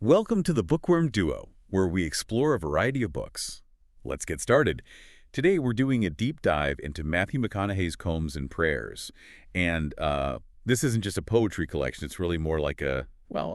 Welcome to the Bookworm Duo, where we explore a variety of books. Let's get started. Today we're doing a deep dive into Matthew McConaughey's Poems and Prayers. And this isn't just a poetry collection, it's really more like a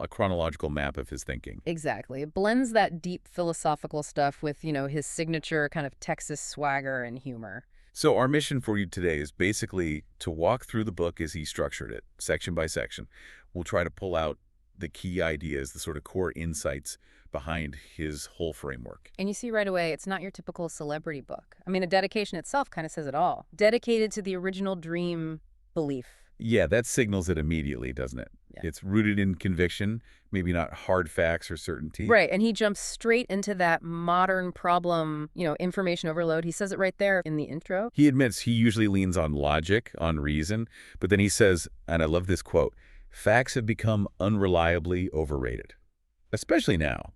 chronological map of his thinking. Exactly. It blends that deep philosophical stuff with, his signature kind of Texas swagger and humor. So our mission for you today is basically to walk through the book as he structured it, section by section. We'll try to pull out the key ideas, the sort of core insights behind his whole framework. And you see right away, it's not your typical celebrity book. I mean, a dedication itself kind of says it all. Dedicated to the original dream belief. Yeah, that signals it immediately, doesn't it? Yeah. It's rooted in conviction, maybe not hard facts or certainty. Right, and he jumps straight into that modern problem, information overload. He says it right there in the intro. He admits he usually leans on logic, on reason, but then he says, and I love this quote, "Facts have become unreliably overrated," especially now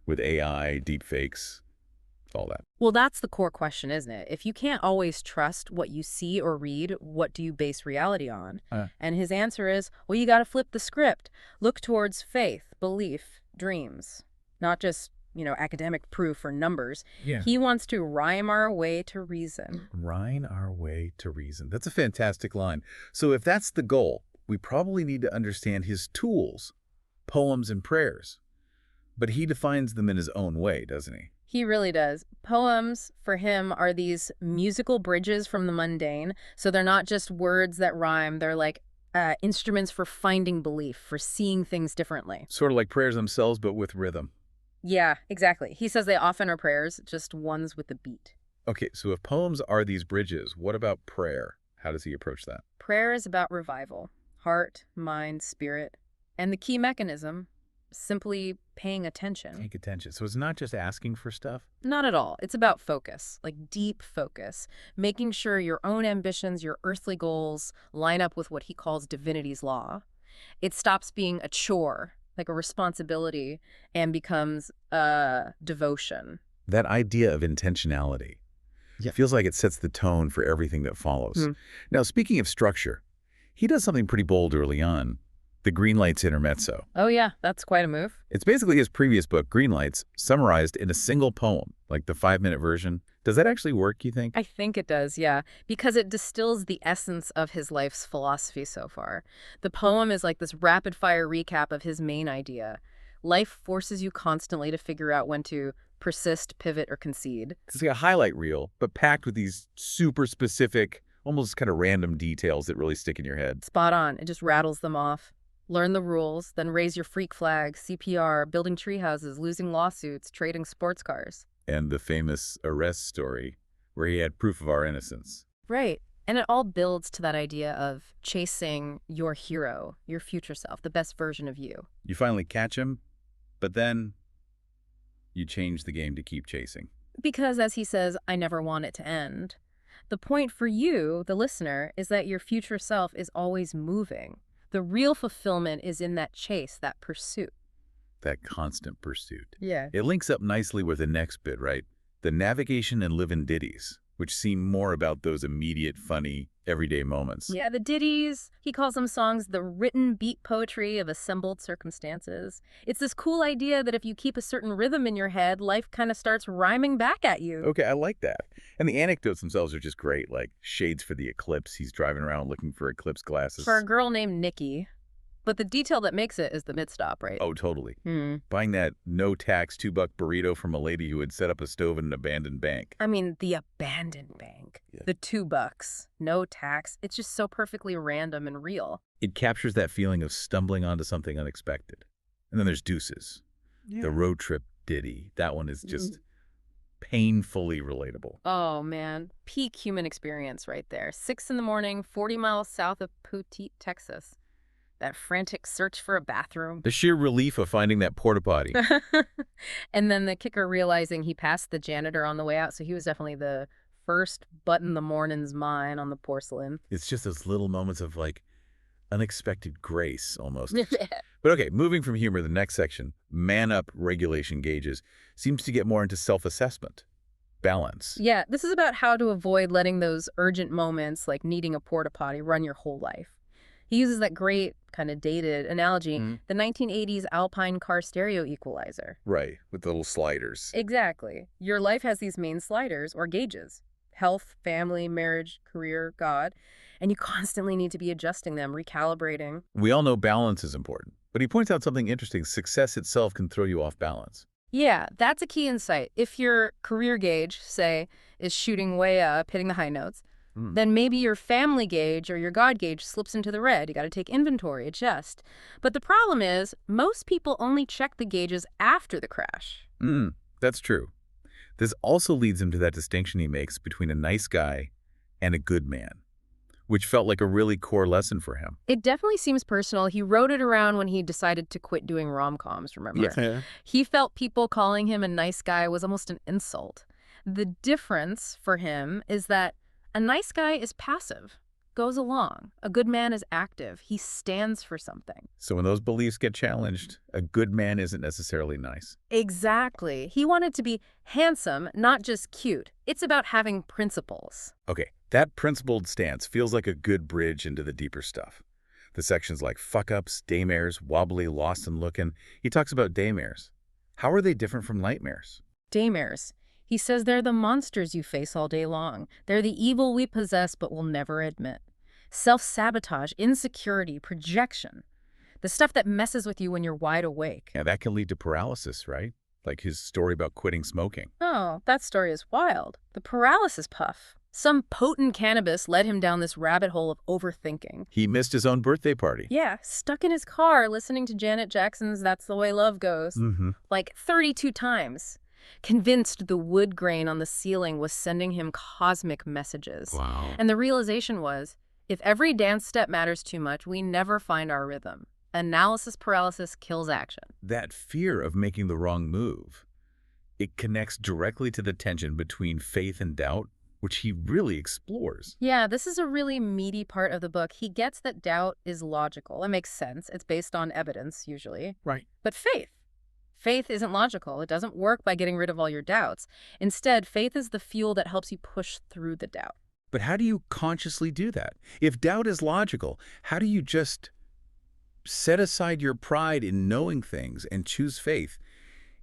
with AI, deepfakes, all that. Well, that's the core question, isn't it? If you can't always trust what you see or read, what do you base reality on? And his answer is, well, you got to flip the script. Look towards faith, belief, dreams, not just, academic proof or numbers. Yeah. He wants to rhyme our way to reason. Rhyme our way to reason. That's a fantastic line. So if that's the goal, we probably need to understand his tools, poems and prayers. But he defines them in his own way, doesn't he? He really does. Poems, for him, are these musical bridges from the mundane. So they're not just words that rhyme. They're like instruments for finding belief, for seeing things differently. Sort of like prayers themselves, but with rhythm. Yeah, exactly. He says they often are prayers, just ones with a beat. Okay, so if poems are these bridges, what about prayer? How does he approach that? Prayer is about revival. Heart, mind, spirit. And the key mechanism, simply paying attention. Take attention. So it's not just asking for stuff? Not at all. It's about focus, like deep focus, making sure your own ambitions, your earthly goals line up with what he calls divinity's law. It stops being a chore, like a responsibility, and becomes a devotion. That idea of intentionality feels like it sets the tone for everything that follows. Now, speaking of structure, he does something pretty bold early on, the Greenlights intermezzo. Oh yeah, that's quite a move. It's basically his previous book, Greenlights, summarized in a single poem, like the 5-minute version. Does that actually work, you think? I think it does, yeah, because it distills the essence of his life's philosophy so far. The poem is like this rapid-fire recap of his main idea. Life forces you constantly to figure out when to persist, pivot, or concede. It's like a highlight reel, but packed with these super specific, almost kind of random details that really stick in your head. Spot on. It just rattles them off. Learn the rules, then raise your freak flag, CPR, building treehouses, losing lawsuits, trading sports cars. And the famous arrest story where he had proof of our innocence. Right. And it all builds to that idea of chasing your hero, your future self, the best version of you. You finally catch him, but then you change the game to keep chasing. Because, as he says, I never want it to end. The point for you, the listener, is that your future self is always moving. The real fulfillment is in that chase, that pursuit. That constant pursuit. Yeah. It links up nicely with the next bit, right? The navigation and live-in ditties, which seem more about those immediate, funny, everyday moments. Yeah, the ditties, he calls them songs, the written beat poetry of assembled circumstances. It's this cool idea that if you keep a certain rhythm in your head, life kind of starts rhyming back at you. Okay, I like that. And the anecdotes themselves are just great, like shades for the eclipse. He's driving around looking for eclipse glasses. For a girl named Nikki. But the detail that makes it is the mid-stop, right? Oh, totally. Buying that no-tax $2 burrito from a lady who had set up a stove in an abandoned bank. I mean, the abandoned bank. Yeah. The $2, no tax. It's just so perfectly random and real. It captures that feeling of stumbling onto something unexpected. And then there's Deuces, the road trip ditty. That one is just painfully relatable. Oh, man. Peak human experience right there. 6 in the morning, 40 miles south of Petite, Texas. That frantic search for a bathroom. The sheer relief of finding that porta potty. And then the kicker realizing he passed the janitor on the way out, so he was definitely the first button the morning's mine on the porcelain. It's just those little moments of, like, unexpected grace, almost. But okay, moving from humor, the next section, Man Up Regulation Gauges, seems to get more into self-assessment, balance. Yeah, this is about how to avoid letting those urgent moments, like needing a porta potty, run your whole life. He uses that great kind of dated analogy, Mhm. the 1980s Alpine car stereo equalizer. Right, with the little sliders. Exactly. Your life has these main sliders or gauges: health, family, marriage, career, God. And you constantly need to be adjusting them, recalibrating. We all know balance is important, but he points out something interesting. Success itself can throw you off balance. Yeah, that's a key insight. If your career gauge, say, is shooting way up, hitting the high notes, Mm. then maybe your family gauge or your God gauge slips into the red. You got to take inventory, adjust. But the problem is, most people only check the gauges after the crash. That's true. This also leads him to that distinction he makes between a nice guy and a good man, which felt like a really core lesson for him. It definitely seems personal. He wrote it around when he decided to quit doing rom-coms, remember? Yeah. He felt people calling him a nice guy was almost an insult. The difference for him is that a nice guy is passive, goes along. A good man is active. He stands for something. So when those beliefs get challenged, a good man isn't necessarily nice. Exactly. He wanted to be handsome, not just cute. It's about having principles. Okay, that principled stance feels like a good bridge into the deeper stuff. The sections like fuck-ups, daymares, wobbly, lost and looking. He talks about daymares. How are they different from nightmares? Daymares. He says they're the monsters you face all day long. They're the evil we possess but will never admit. Self-sabotage, insecurity, projection. The stuff that messes with you when you're wide awake. Yeah, that can lead to paralysis, right? Like his story about quitting smoking. Oh, that story is wild. The paralysis puff. Some potent cannabis led him down this rabbit hole of overthinking. He missed his own birthday party. Yeah, stuck in his car listening to Janet Jackson's That's the Way Love Goes. Like 32 times. Convinced the wood grain on the ceiling was sending him cosmic messages. Wow. And the realization was, if every dance step matters too much, we never find our rhythm. Analysis paralysis kills action. That fear of making the wrong move, it connects directly to the tension between faith and doubt, which he really explores. Yeah, this is a really meaty part of the book. He gets that doubt is logical. It makes sense. It's based on evidence, usually. Right. But faith isn't logical. It doesn't work by getting rid of all your doubts. Instead, faith is the fuel that helps you push through the doubt. But how do you consciously do that? If doubt is logical, how do you just set aside your pride in knowing things and choose faith?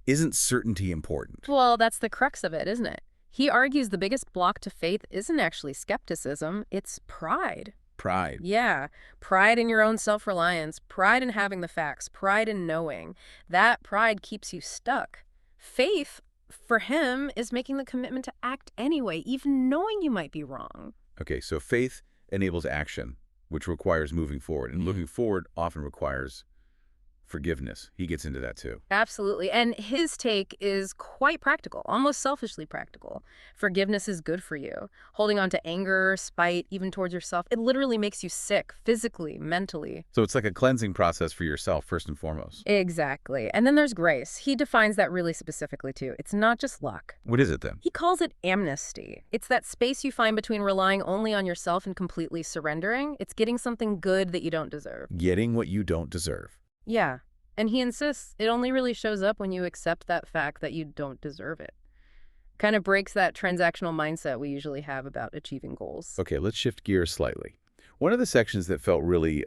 Isn't certainty important? Well, that's the crux of it, isn't it? He argues the biggest block to faith isn't actually skepticism, it's pride. Pride. Yeah, pride in your own self-reliance, pride in having the facts, pride in knowing. That pride keeps you stuck. Faith, for him, is making the commitment to act anyway, even knowing you might be wrong. Okay, so faith enables action, which requires moving forward. And moving forward often requires forgiveness. He gets into that too. Absolutely. And his take is quite practical, almost selfishly practical. Forgiveness is good for you. Holding on to anger, spite, even towards yourself, it literally makes you sick, physically, mentally. So it's like a cleansing process for yourself, first and foremost. Exactly. And then there's grace. He defines that really specifically too. It's not just luck. What is it then? He calls it amnesty. It's that space you find between relying only on yourself and completely surrendering. It's getting something good that you don't deserve. Getting what you don't deserve. Yeah. And he insists it only really shows up when you accept that fact that you don't deserve it. Kind of breaks that transactional mindset we usually have about achieving goals. Okay, let's shift gears slightly. One of the sections that felt really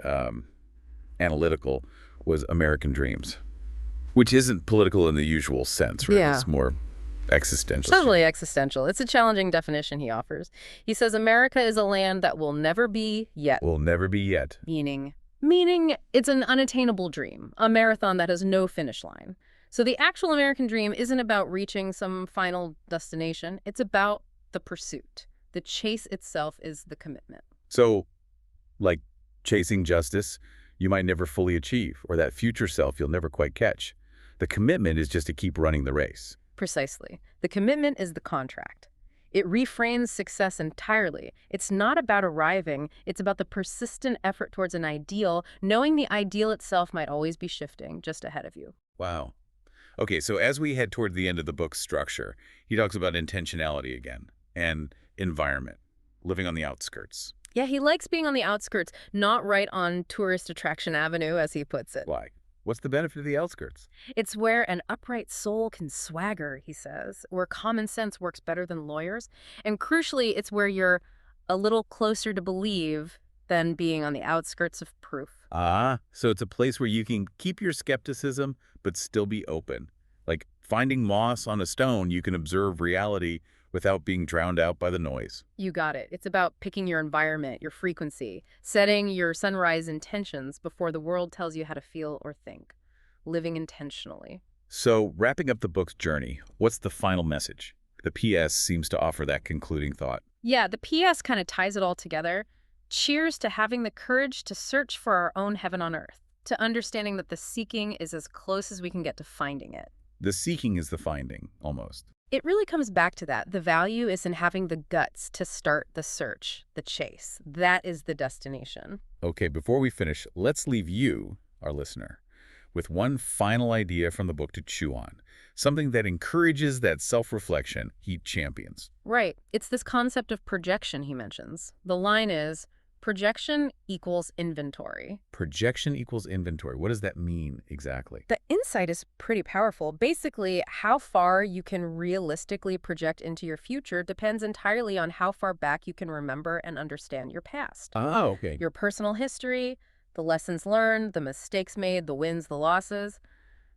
analytical was American Dreams, which isn't political in the usual sense, right? Yeah. It's more existential. Totally existential. It's a challenging definition he offers. He says America is a land that will never be yet. Will never be yet. Meaning it's an unattainable dream, a marathon that has no finish line. So the actual American dream isn't about reaching some final destination. It's about the pursuit. The chase itself is the commitment. So, like chasing justice, you might never fully achieve, or that future self you'll never quite catch. The commitment is just to keep running the race. Precisely. The commitment is the contract. It reframes success entirely. It's not about arriving. It's about the persistent effort towards an ideal, knowing the ideal itself might always be shifting just ahead of you. Wow. Okay, so as we head toward the end of the book's structure, he talks about intentionality again and environment, living on the outskirts. Yeah, he likes being on the outskirts, not right on tourist attraction avenue, as he puts it. Why? What's the benefit of the outskirts? It's where an upright soul can swagger, he says, where common sense works better than lawyers. And crucially, it's where you're a little closer to believe than being on the outskirts of proof. Ah, so it's a place where you can keep your skepticism but still be open. Like finding moss on a stone, you can observe reality without being drowned out by the noise. You got it. It's about picking your environment, your frequency, setting your sunrise intentions before the world tells you how to feel or think, living intentionally. So, wrapping up the book's journey, what's the final message? The PS seems to offer that concluding thought. Yeah, the PS kind of ties it all together. Cheers to having the courage to search for our own heaven on earth, to understanding that the seeking is as close as we can get to finding it. The seeking is the finding, almost. It really comes back to that. The value is in having the guts to start the search, the chase. That is the destination. Okay, before we finish, let's leave you, our listener, with one final idea from the book to chew on. Something that encourages that self-reflection he champions. Right. It's this concept of projection he mentions. The line is, projection equals inventory. Projection equals inventory. What does that mean exactly? The insight is pretty powerful. Basically, how far you can realistically project into your future depends entirely on how far back you can remember and understand your past. Oh, okay. Your personal history, the lessons learned, the mistakes made, the wins, the losses.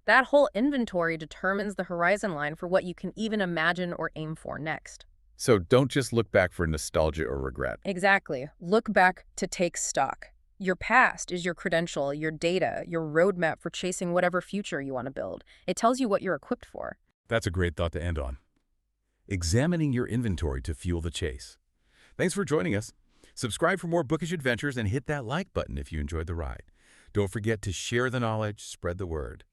That whole inventory determines the horizon line for what you can even imagine or aim for next. So don't just look back for nostalgia or regret. Exactly. Look back to take stock. Your past is your credential, your data, your roadmap for chasing whatever future you want to build. It tells you what you're equipped for. That's a great thought to end on. Examining your inventory to fuel the chase. Thanks for joining us. Subscribe for more bookish adventures and hit that like button if you enjoyed the ride. Don't forget to share the knowledge, spread the word.